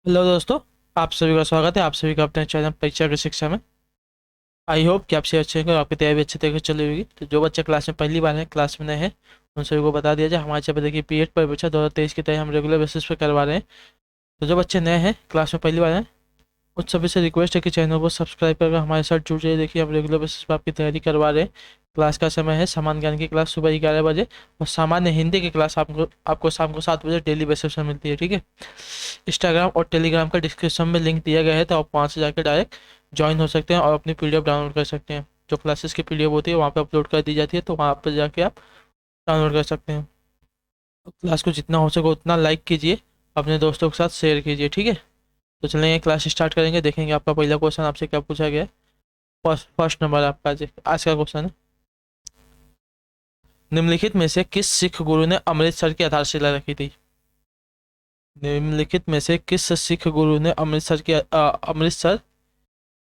Hello दोस्तों। आप सभी का स्वागत है आप सभी का अपने चैनल परीक्षा की शिक्षा में। आई होप कि आप सभी अच्छे होंगे और आपकी तैयारी भी अच्छी तरीके से चली होगी। तो जो बच्चे क्लास में पहली बार हैं, क्लास में नए हैं, उन सभी को बता दिया जाए हमारे यहाँ पे देखिए पीएड परीक्षा 2023 की तैयारी हम रेगुलर बेसिस पे करवा रहे हैं। तो जो बच्चे नए हैं, क्लास में पहली बार हैं, उन सभी से रिक्वेस्ट है कि चैनल को सब्सक्राइब करके हमारे साथ जुड़ जाइए। देखिए हम रेगुलर बेसिस पर आपकी तैयारी करवा रहे हैं। क्लास का समय है सामान्य ज्ञान की क्लास सुबह 11 बजे, और सामान्य हिंदी की क्लास आपको शाम को 7 बजे डेली बेसिस पर मिलती है। ठीक है। इंस्टाग्राम और टेलीग्राम का डिस्क्रिप्शन में लिंक दिया गया है, तो आप वहाँ से जाकर डायरेक्ट ज्वाइन हो सकते हैं और अपनी पीडीएफ डाउनलोड कर सकते हैं। जो क्लासेस की पीडीएफ होती है वहाँ पे अपलोड कर दी जाती है, तो वहाँ पर जाके आप डाउनलोड कर सकते हैं। तो क्लास को जितना हो सके उतना लाइक कीजिए, अपने दोस्तों के साथ शेयर कीजिए। ठीक है। तो चलेंगे क्लास स्टार्ट करेंगे। देखेंगे आपका पहला क्वेश्चन आपसे क्या पूछा गया है। फर्स्ट नंबर आपका आज का क्वेश्चन है, निम्नलिखित में से किस सिख गुरु ने अमृतसर की आधारशिला रखी थी। निम्नलिखित में से किस सिख गुरु ने अमृतसर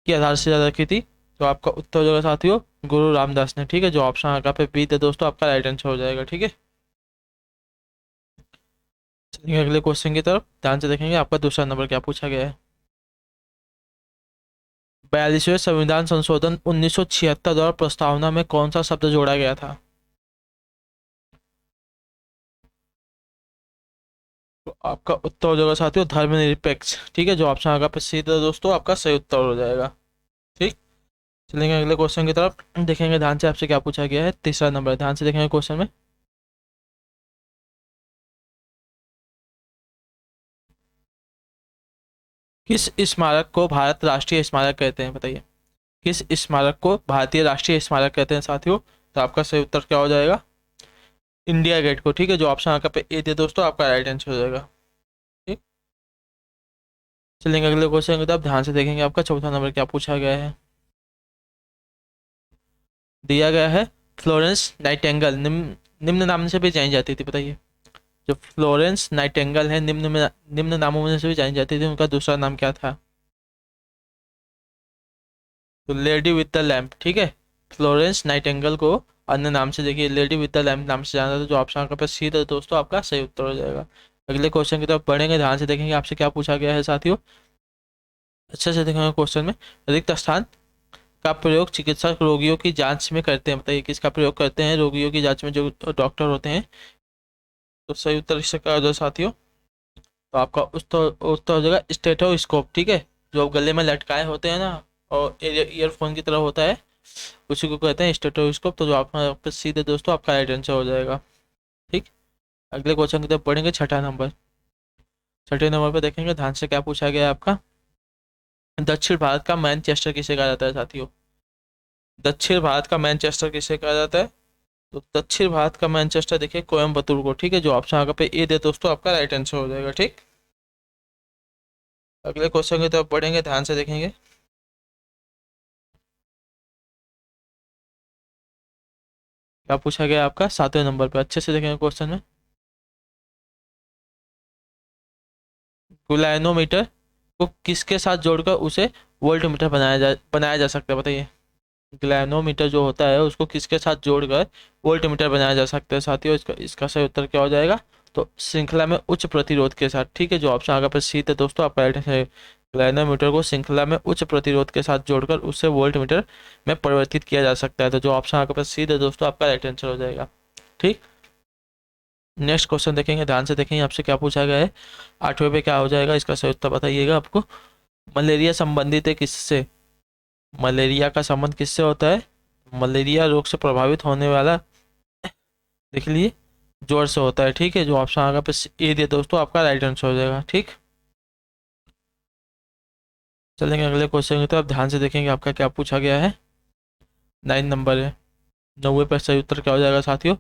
की आधारशिला रखी थी। तो आपका उत्तर हो जाएगा साथियों गुरु रामदास ने। ठीक है। जो ऑप्शन आपका पे बी थे दोस्तों, आपका राइट आंसर हो जाएगा। ठीक है। चलिए अगले क्वेश्चन की तरफ ध्यान से देखेंगे। आपका दूसरा नंबर क्या पूछा गया है। 42वें संविधान संशोधन 1976 द्वारा प्रस्तावना में कौन सा शब्द जोड़ा गया था। तो आपका उत्तर हो जाएगा साथियों धर्मनिरपेक्ष। ठीक है। जो ऑप्शन आगे पे सी था दोस्तों, आपका सही उत्तर हो जाएगा। ठीक। चलेंगे अगले क्वेश्चन की तरफ, देखेंगे ध्यान से आपसे क्या पूछा गया है। तीसरा नंबर ध्यान से देखेंगे क्वेश्चन में। किस स्मारक को भारत राष्ट्रीय स्मारक कहते हैं, बताइए। किस स्मारक को भारतीय राष्ट्रीय स्मारक कहते हैं साथियों। तो आपका सही उत्तर क्या हो जाएगा, इंडिया गेट को। ठीक है। जो ऑप्शन आपका पे ए थे दोस्तों, आपका राइट आंसर हो जाएगा। ठीक। चलेंगे अगले क्वेश्चन की तरफ, ध्यान से देखेंगे। आपका चौथा नंबर क्या पूछा गया है। दिया गया है फ्लोरेंस नाइटेंगल निम्न निम्न नाम से भी जानी जाती थी, बताइए। जो फ्लोरेंस नाइटेंगल है निम्न नामों में से भी जानी जाती थी, उनका दूसरा नाम क्या था। तो लेडी विद द लैम्प। ठीक है। फ्लोरेंस नाइटेंगल को अन्य नाम से देखिए लेडी विद द लैम्प नाम से जाना था। जो ऑप्शन आपका पास सी था दोस्तों, आपका सही उत्तर हो जाएगा। अगले क्वेश्चन की तरफ बढ़ेंगे, ध्यान से देखेंगे आपसे क्या पूछा गया है साथियों। अच्छे से देखेंगे क्वेश्चन में। रिक्त स्थान का प्रयोग चिकित्सक रोगियों की जांच में करते हैं, बताइए किसका प्रयोग करते हैं रोगियों की जांच में जो डॉक्टर होते हैं। तो सही उत्तर इसका हो जाएगा साथियों। तो आपका उत्तर हो जाएगा स्टेथोस्कोप। ठीक है। जो गले में लटकाए होते हैं ना, और ईयरफोन की तरह होता है, उसी को कहते हैं स्टेथोस्कोप। तो जो आप सीधे दोस्तों, आपका राइट आंसर हो जाएगा। ठीक। अगले क्वेश्चन की तरफ पढ़ेंगे। छठा नंबर, छठे नंबर पर देखेंगे ध्यान से क्या पूछा गया है आपका। दक्षिण भारत का मैनचेस्टर किसे कहा जाता है साथियों। दक्षिण भारत का मैनचेस्टर किसे कहा जाता है। तो दक्षिण भारत का मैनचेस्टर देखिए कोयम्बतूर को। ठीक है। जो ऑप्शन आगे पे ए दे दोस्तों, आपका राइट आंसर हो जाएगा। ठीक। अगले क्वेश्चन की तरफ पढ़ेंगे, ध्यान से देखेंगे। क्या पूछा गया आपका सातवें नंबर पे, अच्छे से देखेंगे क्वेश्चन में। ग्लैनोमीटर को किसके साथ जोड़कर उसे वोल्टमीटर बनाया जा सकता है, बताइए। ग्लैनोमीटर जो होता है उसको किसके साथ जोड़कर वोल्टमीटर बनाया जा सकता है साथियों। इसका इसका सही उत्तर क्या हो जाएगा। तो श्रृंखला में उच्च प्रतिरोध के साथ। ठीक है। जो ऑप्शन आगे पर सी थे दोस्तों, आप राइट है। ग्लैनोमीटर को श्रृंखला में उच्च प्रतिरोध के साथ जोड़कर उससे वोल्टमीटर में परिवर्तित किया जा सकता है। तो जो ऑप्शन आगे पर सी थे दोस्तों, आपका राइट आंसर हो जाएगा। ठीक। नेक्स्ट क्वेश्चन देखेंगे, ध्यान से देखेंगे आपसे क्या पूछा गया है। आठवें पे क्या हो जाएगा, इसका सही उत्तर बताइएगा आपको। मलेरिया संबंधित है किससे। मलेरिया का संबंध किससे होता है। मलेरिया रोग से प्रभावित होने वाला, देख लीजिए, ज्वर से होता है। ठीक है। जो ऑप्शन आगे पे ए दिया दोस्तों, आपका राइट आंसर हो जाएगा। ठीक। चलेंगे अगले क्वेश्चन की तरफ, ध्यान से देखेंगे आपका क्या पूछा गया है। 9 नंबर है। 90 पर सही उत्तर क्या हो जाएगा साथियों।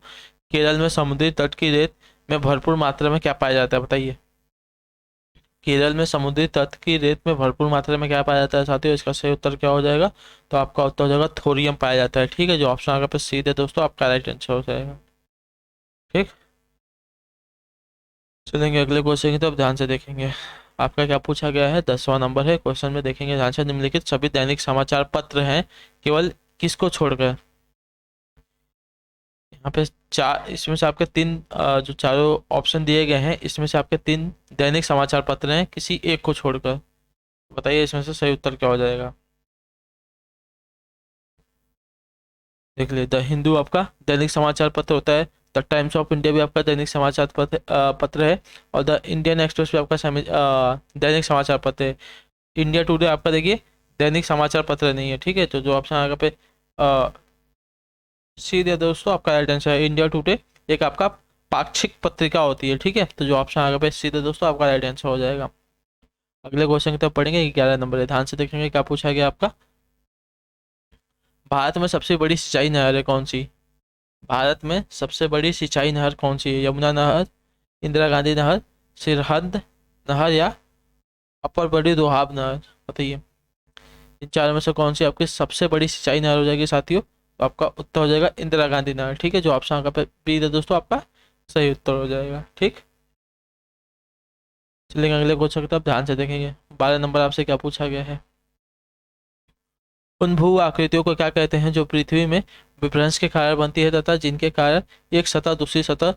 केरल में समुद्री तट की रेत में भरपूर मात्रा में क्या पाया जाता है, बताइए। केरल में समुद्री तट की रेत में भरपूर मात्रा में क्या पाया जाता है साथियों। इसका सही उत्तर क्या हो जाएगा। तो आपका उत्तर हो जाएगा थोरियम पाया जाता है। ठीक है। जो ऑप्शन आगे पे सी है दोस्तों, आपका राइट आंसर हो जाएगा। ठीक। चलेंगे अगले क्वेश्चन की तरफ, ध्यान से देखेंगे आपका क्या पूछा गया है। 10वां नंबर है। क्वेश्चन में देखेंगे ध्यान से, निम्नलिखित सभी दैनिक समाचार पत्र हैं केवल किसको छोड़कर। यहाँ पे चार, इसमें से आपके तीन जो चारों ऑप्शन दिए गए हैं, इसमें से आपके तीन दैनिक समाचार पत्र हैं किसी एक को छोड़कर। बताइए इसमें से सही उत्तर क्या हो जाएगा। देख लिए, द हिंदू आपका दैनिक समाचार पत्र होता है। द टाइम्स ऑफ इंडिया भी आपका दैनिक समाचार पत्र है। और द इंडियन एक्सप्रेस भी आपका दैनिक समाचार पत्र है। इंडिया टुडे आपका देखिए दैनिक समाचार पत्र नहीं है, ठीक है। तो जो ऑप्शन आगे पे सी दिया दोस्तों, आपका राइट आंसर है इंडिया टुडे। एक आपका पाक्षिक पत्रिका होती है, ठीक है। तो जो ऑप्शन आगे पे सी दिया दोस्तों, आपका राइट आंसर हो जाएगा। अगले क्वेश्चन की तरफ पढ़ेंगे, 11 नंबर है, ध्यान से देखेंगे क्या पूछा गया आपका। भारत में सबसे बड़ी सिंचाई नहर है कौन सी। भारत में सबसे बड़ी सिंचाई नहर कौन सी है। यमुना नहर, इंदिरा गांधी नहर, सिरहद नहर या अपर बड़ी दोहाब नहर। बताइए इन चारों में से कौन सी आपकी सबसे बड़ी सिंचाई नहर हो जाएगी साथियों। तो आपका उत्तर हो जाएगा इंदिरा गांधी नहर, ठीक है। जो ऑप्शन आपका पे बी है दोस्तों, आपका सही उत्तर हो जाएगा, ठीक। चलिए अगले क्वेश्चन की तरफ ध्यान से देखेंगे। 12 नंबर आपसे क्या पूछा गया है। उन भू आकृतियों को क्या कहते हैं जो पृथ्वी में विभ्रंश के कारण बनती है तथा जिनके कारण एक सतह दूसरी सतह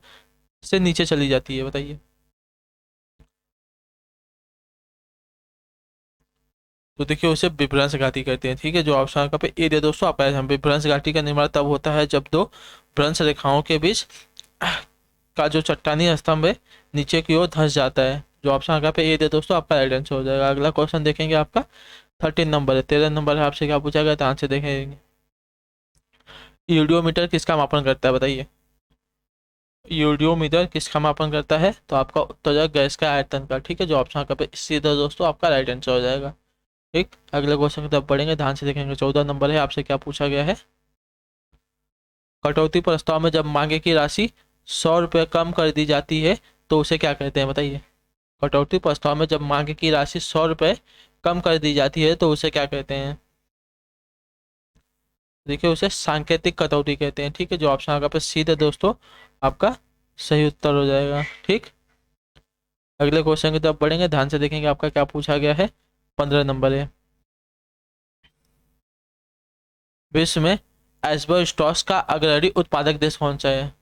से नीचे चली जाती है। बताइए। तो देखिए उसे विभ्रंश घाटी कहते हैं, ठीक है। जो ऑप्शन आपका पे ए दिया दोस्तों, आपका विभ्रंश घाटी का निर्माण तब होता है जब दो भ्रंश रेखाओं के बीच का जो चट्टानी स्तंभ है नीचे की ओर धंस जाता है। जो ऑप्शन आपका पे ए दिया दोस्तों, आपका राइट आंसर हो जाएगा। अगला क्वेश्चन देखेंगे आपका 13 नंबर है। 13 नंबर है, आपसे क्या पूछा गया, ध्यान से देखेंगे। यूडियोमीटर किसका मापन करता है। बताइए यूडियोमीटर किसका मापन करता है। तो आपका उत्तर हो जाएगा गैस का आयतन का, ठीक है। जो ऑप्शन आपका पे सीधा दोस्तों, आपका राइट आंसर हो जाएगा, ठीक। अगले क्वेश्चन की तरफ पढ़ेंगे, ध्यान से देखेंगे। 14 नंबर है, आपसे क्या पूछा गया है। कटौती प्रस्ताव में जब मांगे की राशि 100 रुपये कम कर दी जाती है तो उसे क्या कहते हैं। बताइए कटौती प्रस्ताव में जब मांगे की राशि 100 रुपये कम कर दी जाती है तो उसे क्या कहते हैं। देखिए उसे सांकेतिक कटौती कहते हैं, ठीक है। जो ऑप्शन आपका पे सीधे दोस्तों, आपका सही उत्तर हो जाएगा, ठीक। अगले क्वेश्चन की तरफ बढ़ेंगे, ध्यान से देखेंगे आपका क्या पूछा गया है। 15 नंबर है। विश्व में एस्बेस्टॉस का अग्रणी उत्पादक देश कौन सा है।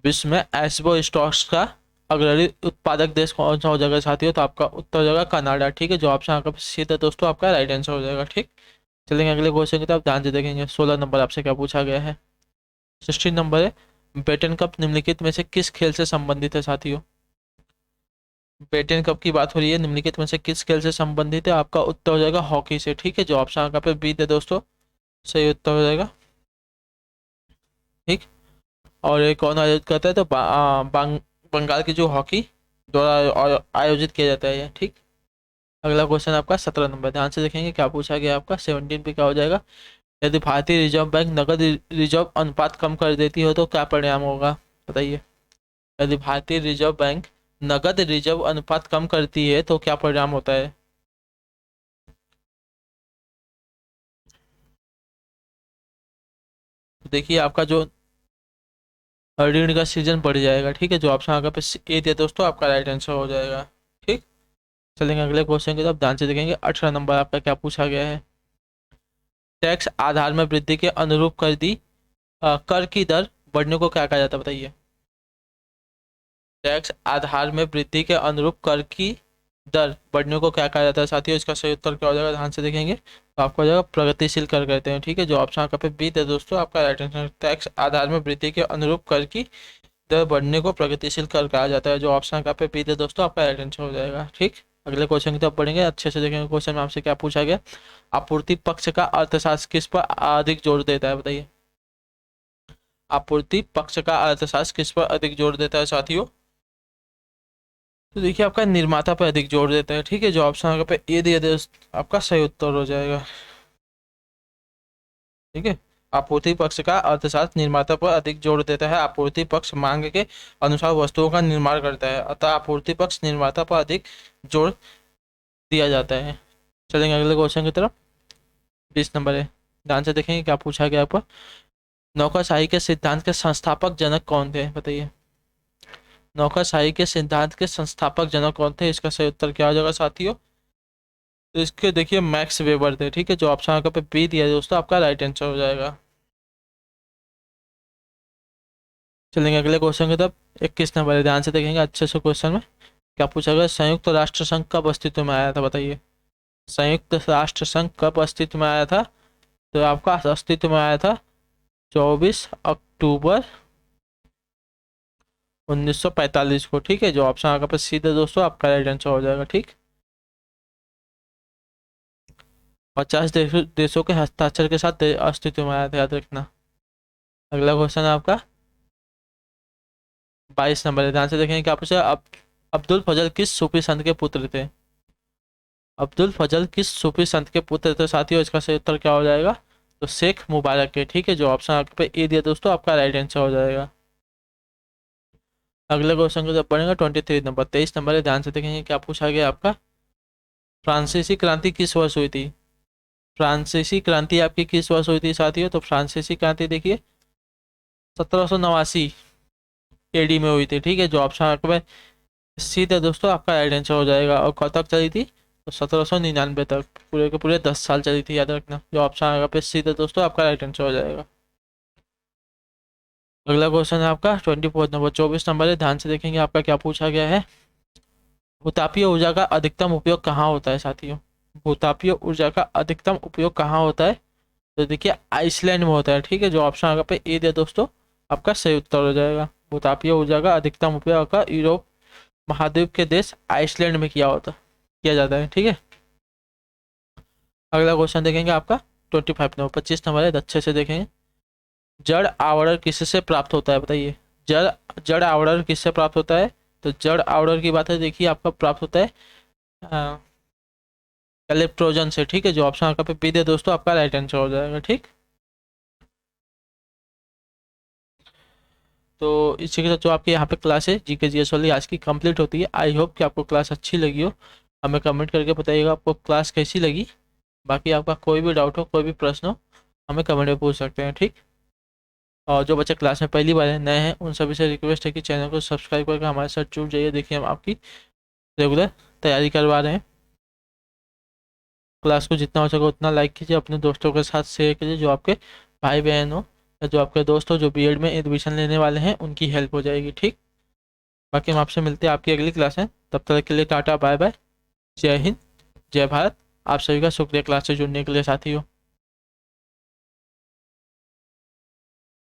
विश्व में एस्बेस्टॉस का अग्रणी उत्पादक देश कौन सा हो जाएगा साथियों। तो आपका उत्तर हो जाएगा कनाडा, ठीक है। जो ऑप्शन आपका सीधा दोस्तों, आपका राइट आंसर हो जाएगा, ठीक। चलेंगे अगले क्वेश्चन की तरफ, ध्यान से देखेंगे। 16 नंबर आपसे क्या पूछा गया है। 16 नंबर है। बेटन कप निम्नलिखित में से किस खेल से संबंधित है साथियों। बेटन कप की बात हो रही है, निम्नलिखित में से किस खेल से संबंधित है। आपका उत्तर हो जाएगा हॉकी से, ठीक है। जो ऑप्शन आपका पे बी है दोस्तों, सही उत्तर हो जाएगा, ठीक। और ये कौन आयोजित करता है। तो बंगाल की जो हॉकी द्वारा आयोजित किया जाता है ये, ठीक। अगला क्वेश्चन आपका 17 नंबर, ध्यान से देखेंगे क्या पूछा गया आपका। 17 पे क्या हो जाएगा। यदि भारतीय रिजर्व बैंक नकद रिजर्व अनुपात कम कर देती हो तो क्या परिणाम होगा। बताइए यदि भारतीय रिजर्व बैंक नकद रिजर्व अनुपात कम करती है तो क्या परिणाम होता है। तो देखिए आपका जो ऋण का सीजन बढ़ जाएगा, ठीक है। जो ऑप्शन आपका पे ए दिया दोस्तों, आपका राइट आंसर हो जाएगा, ठीक। चलेंगे अगले क्वेश्चन की तरफ, ध्यान से देखेंगे। 18 नंबर आपका क्या पूछा गया है। टैक्स आधार में वृद्धि के अनुरूप कर की दर बढ़ने को क्या कहा जाता है। बताइए टैक्स आधार में वृद्धि के अनुरूप कर की दर बढ़ने को क्या कहा जाता है साथियों। इसका सही उत्तर क्या हो जाएगा, ध्यान से देखेंगे। तो आपको हो जाएगा प्रगतिशील कर कहते हैं, ठीक है। जो ऑप्शन आपका पे बी है दोस्तों, आपका राइट आंसर। टैक्स आधार में वृद्धि के अनुरूप कर की दर बढ़ने को प्रगतिशील कर कहा जाता है। जो ऑप्शन आपका पे बी है दोस्तों, आपका राइट आंसर हो जाएगा, ठीक। अगले क्वेश्चन की तरफ बढ़ेंगे, अच्छे से देखेंगे। क्वेश्चन में आपसे क्या पूछा गया। आपूर्ति पक्ष का अर्थशास्त्र किस पर अधिक जोर देता है। बताइए आपूर्ति पक्ष का अर्थशास्त्र किस पर अधिक जोर देता है साथियों। तो देखिए आपका निर्माता पर अधिक जोर देता है, ठीक है। जो ऑप्शन आपका पे ए दिया आपका सही उत्तर हो जाएगा, ठीक है। आपूर्ति पक्ष का अर्थशास्त्र निर्माता पर अधिक जोर देता है। आपूर्ति पक्ष मांग के अनुसार वस्तुओं का निर्माण करता है, अतः आपूर्ति पक्ष निर्माता पर अधिक जोर दिया जाता है। चलेंगे अगले क्वेश्चन की तरफ। 20 नंबर है, ध्यान से देखेंगे क्या पूछा गया आपको। नौकरशाही के सिद्धांत के संस्थापक जनक कौन थे। बताइए नौकरशाही के सिद्धांत के संस्थापक जनक कौन थे। इसका सही उत्तर क्या हो जाएगा साथियों। तो इसके देखिए मैक्स वेबर थे, ठीक है। जो ऑप्शन आपका पे बी दिया है दोस्तों, आपका राइट आंसर हो जाएगा। चलेंगे अगले क्वेश्चन की तरफ। 21 नंबर है, ध्यान से देखेंगे अच्छे से क्वेश्चन में क्या पूछा गया। संयुक्त राष्ट्र संघ कब अस्तित्व में आया था, बताइए। संयुक्त राष्ट्र संघ कब अस्तित्व में आया था? तो आपका अस्तित्व में आया था 24 अक्टूबर 1945 को, ठीक है। जो ऑप्शन आपका पे सीधे दोस्तों आपका राइट आंसर हो जाएगा, ठीक। 50 देशों के हस्ताक्षर के साथ अस्तित्व में आया था, याद रखना। अगला क्वेश्चन है आपका 22 नंबर है, ध्यान से देखेंगे क्या पूछा। अब्दुल फजल किस सूफी संत के पुत्र थे? अब्दुल फजल किस सूफी संत के पुत्र थे साथियों? इसका सही उत्तर क्या हो जाएगा? तो शेख मुबारक के, ठीक है। जो ऑप्शन आपके पे ए दिया दोस्तों आपका राइट आंसर हो जाएगा। अगले क्वेश्चन को जब पढ़ेंगे 23 नंबर, 23 नंबर है, ध्यान से देखेंगे क्या पूछा गया आपका। फ्रांसीसी क्रांति किस वर्ष हुई थी? फ्रांसीसी क्रांति आपकी किस वर्ष हुई थी साथियों? तो फ्रांसीसी क्रांति देखिए 1789 एडी में हुई थी, ठीक है। जो ऑप्शन आपके पे सीधे दोस्तों आपका राइट आंसर हो जाएगा। और कब तक चली थी? तो 1799 तक, पूरे के पूरे 10 साल चली थी, याद रखना। जो ऑप्शन आएगा पे सीधे दोस्तों आपका राइट आंसर हो जाएगा। अगला क्वेश्चन है आपका 24 नंबर, 24 नंबर है, ध्यान से देखेंगे आपका क्या पूछा गया है। भूतापीय ऊर्जा का अधिकतम उपयोग कहाँ होता है साथियों? भूतापीय ऊर्जा का अधिकतम उपयोग कहाँ होता है? तो देखिए आइसलैंड में होता है, ठीक है। जो ऑप्शन आगे पे ए दिया दोस्तों आपका सही उत्तर हो जाएगा। भूतापीय ऊर्जा का अधिकतम उपयोग आपका यूरोप महाद्वीप के देश आइसलैंड में किया जाता है, ठीक है। अगला क्वेश्चन देखेंगे आपका 25 नंबर, 25 नंबर है, अच्छे से देखेंगे। जड़ आवरण किससे प्राप्त होता है, बताइए। जड़ जड़ आवरण किससे प्राप्त होता है? तो जड़ आवरण की बात है, देखिए आपका प्राप्त होता है इलेक्ट्रोजन से, ठीक है। जो ऑप्शन आपका पे बी दे दोस्तों आपका राइट आंसर हो जाएगा, ठीक। तो इसी के साथ जो आपके यहाँ पे क्लास है जीके जीएस वाली आज की कंप्लीट होती है। आई होप कि आपको क्लास अच्छी लगी हो। हमें कमेंट करके बताइएगा आपको क्लास कैसी लगी। बाकी आपका कोई भी डाउट हो, कोई भी प्रश्न हो, हमें कमेंट में पूछ सकते हैं, ठीक। और जो बच्चे क्लास में पहली बार नए हैं उन सभी से रिक्वेस्ट है कि चैनल को सब्सक्राइब करके हमारे साथ जुड़ जाइए। देखिए हम आपकी रेगुलर तैयारी करवा रहे हैं। क्लास को जितना हो सके उतना लाइक कीजिए, अपने दोस्तों के साथ शेयर कीजिए, जो आपके भाई बहन हो या जो आपके दोस्त हो जो बीएड में एडमिशन लेने वाले हैं उनकी हेल्प हो जाएगी, ठीक। बाकी हम आपसे मिलते हैं आपकी अगली क्लास में, तब तक के लिए टाटा बाय बाय, जय हिंद, जय भारत। आप सभी का शुक्रिया क्लास से जुड़ने के लिए साथियों।